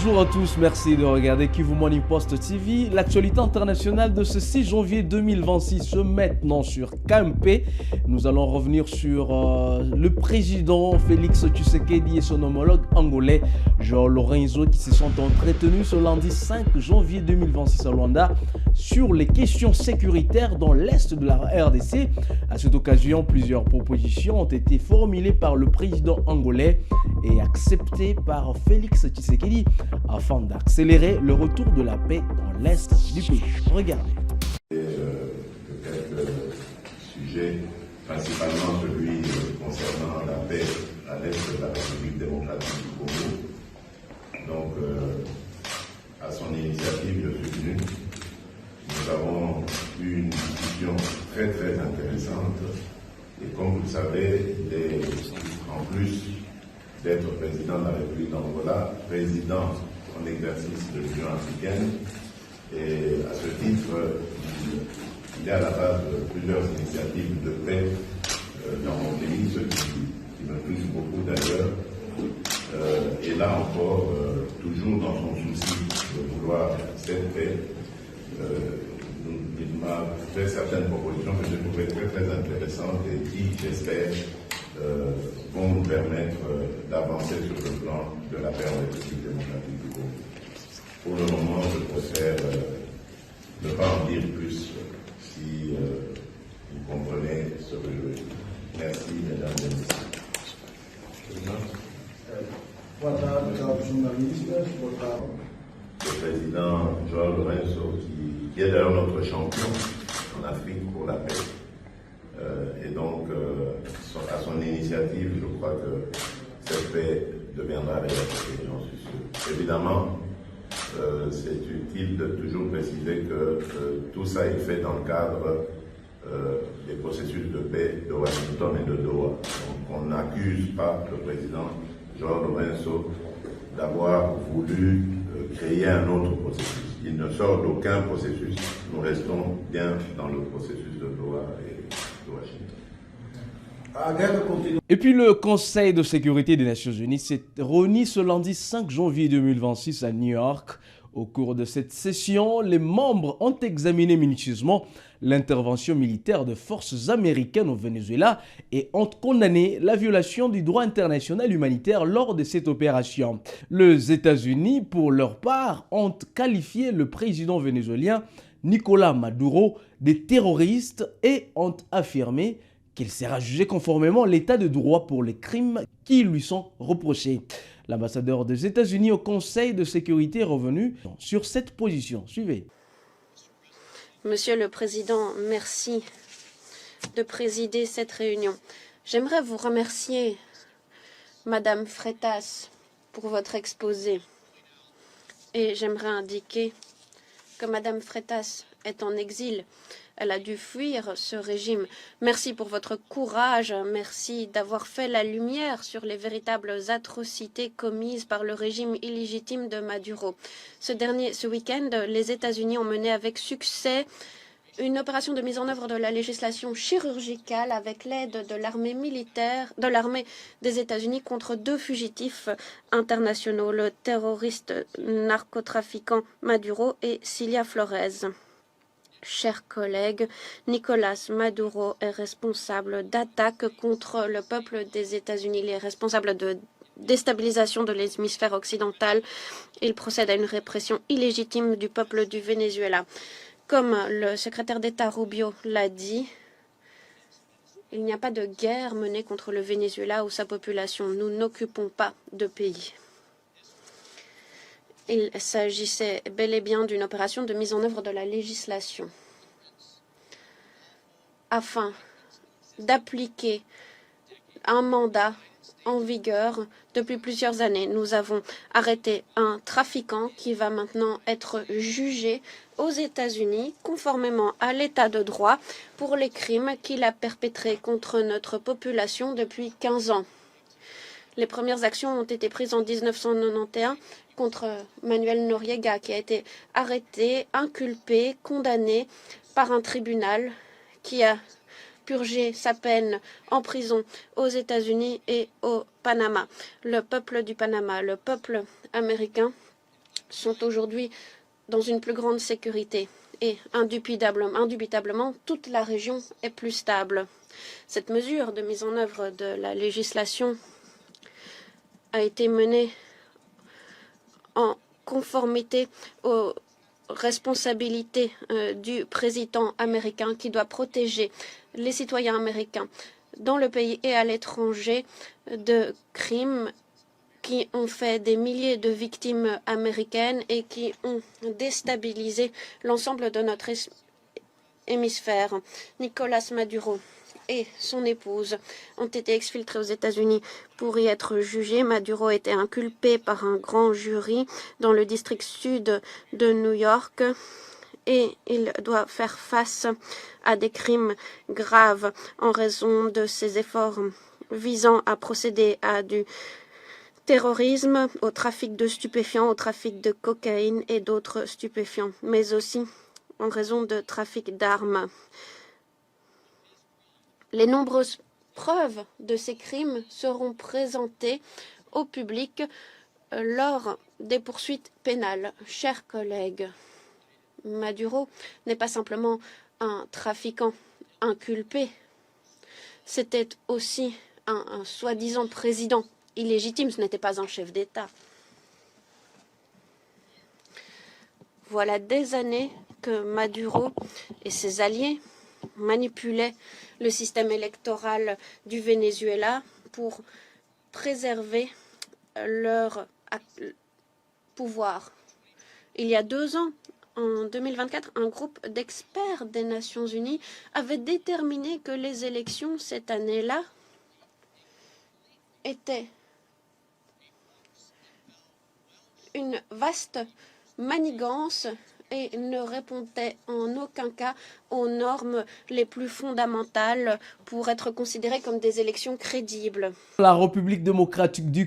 Bonjour à tous, merci de regarder Kivu Morning Post TV. L'actualité internationale de ce 6 janvier 2026 maintenant sur KMP. Nous allons revenir sur le président Félix Tshisekedi et son homologue angolais João Lourenço qui se sont entretenus ce lundi 5 janvier 2026 à Luanda sur les questions sécuritaires dans l'est de la RDC. À cette occasion, plusieurs propositions ont été formulées par le président angolais et acceptées par Félix Tshisekedi afin d'accélérer le retour de la paix dans l'est du pays. Regardez. Quelques sujets, principalement celui concernant la paix à l'est de la République démocratique du Congo. Donc, à son initiative, je suis venu. Nous avons eu une discussion très très intéressante. Et comme vous le savez, en plus d'être président de la République d'Angola, président en exercice de l'Union africaine. Et à ce titre, il est à la base de plusieurs initiatives de paix dans mon pays, ce qui me touche beaucoup d'ailleurs. Et là encore, toujours dans son souci de vouloir cette paix, il m'a fait certaines propositions que j'ai trouvées très très intéressantes et qui, j'espère, vont nous permettre d'avancer sur le plan de la paix en République démocratique du Congo. Pour le moment, je préfère ne pas en dire plus si vous comprenez ce que je veux dire. Merci, mesdames et messieurs. Le président João Lourenço, qui est d'ailleurs notre champion en Afrique pour la paix. Et donc, à son initiative, je crois que cette paix deviendra réalité, j'en suis sûr. Évidemment, c'est utile de toujours préciser que tout ça est fait dans le cadre des processus de paix de Washington et de Doha. Donc, on n'accuse pas le président João Lourenço d'avoir voulu créer un autre processus. Il ne sort d'aucun processus. Nous restons bien dans le processus de Doha et de Washington. Et puis le Conseil de sécurité des Nations Unies s'est réuni ce lundi 5 janvier 2026 à New York. Au cours de cette session, les membres ont examiné minutieusement l'intervention militaire de forces américaines au Venezuela et ont condamné la violation du droit international humanitaire lors de cette opération. Les États-Unis, pour leur part, ont qualifié le président vénézuélien Nicolás Maduro de terroriste et ont affirmé qu'il sera jugé conformément à l'état de droit pour les crimes qui lui sont reprochés. L'ambassadeur des États-Unis au Conseil de sécurité est revenu sur cette position. Suivez. Monsieur le Président, merci de présider cette réunion. J'aimerais vous remercier, Madame Freitas, pour votre exposé. Et j'aimerais indiquer que Madame Freitas est en exil. Elle a dû fuir ce régime. Merci pour votre courage. Merci d'avoir fait la lumière sur les véritables atrocités commises par le régime illégitime de Maduro. Ce week-end, les États-Unis ont mené avec succès une opération de mise en œuvre de la législation chirurgicale avec l'aide de l'armée militaire, de l'armée des États-Unis contre 2 fugitifs internationaux, le terroriste narcotrafiquant Maduro et Cilia Flores. Chers collègues, Nicolás Maduro est responsable d'attaques contre le peuple des États-Unis. Il est responsable de déstabilisation de l'hémisphère occidental. Il procède à une répression illégitime du peuple du Venezuela. Comme le secrétaire d'État Rubio l'a dit, il n'y a pas de guerre menée contre le Venezuela ou sa population. Nous n'occupons pas de pays. Il s'agissait bel et bien d'une opération de mise en œuvre de la législation afin d'appliquer un mandat en vigueur depuis plusieurs années. Nous avons arrêté un trafiquant qui va maintenant être jugé aux États-Unis conformément à l'état de droit pour les crimes qu'il a perpétrés contre notre population depuis 15 ans. Les premières actions ont été prises en 1991 contre Manuel Noriega, qui a été arrêté, inculpé, condamné par un tribunal qui a purgé sa peine en prison aux États-Unis et au Panama. Le peuple du Panama, le peuple américain, sont aujourd'hui dans une plus grande sécurité. Et indubitablement, toute la région est plus stable. Cette mesure de mise en œuvre de la législation a été menée en conformité aux responsabilités du président américain qui doit protéger les citoyens américains dans le pays et à l'étranger de crimes qui ont fait des milliers de victimes américaines et qui ont déstabilisé l'ensemble de notre hémisphère. Nicolas Maduro et son épouse ont été exfiltrés aux États-Unis pour y être jugés. Maduro a été inculpé par un grand jury dans le district sud de New York et il doit faire face à des crimes graves en raison de ses efforts visant à procéder à du terrorisme, au trafic de stupéfiants, au trafic de cocaïne et d'autres stupéfiants, mais aussi en raison de trafic d'armes. Les nombreuses preuves de ces crimes seront présentées au public lors des poursuites pénales. Chers collègues, Maduro n'est pas simplement un trafiquant inculpé, c'était aussi un soi-disant président illégitime, ce n'était pas un chef d'État. Voilà des années que Maduro et ses alliés manipulaient le système électoral du Venezuela pour préserver leur pouvoir. Il y a 2 ans, en 2024, un groupe d'experts des Nations Unies avait déterminé que les élections cette année-là étaient une vaste manigance et ne répondait en aucun cas aux normes les plus fondamentales pour être considérées comme des élections crédibles. La République démocratique du Congo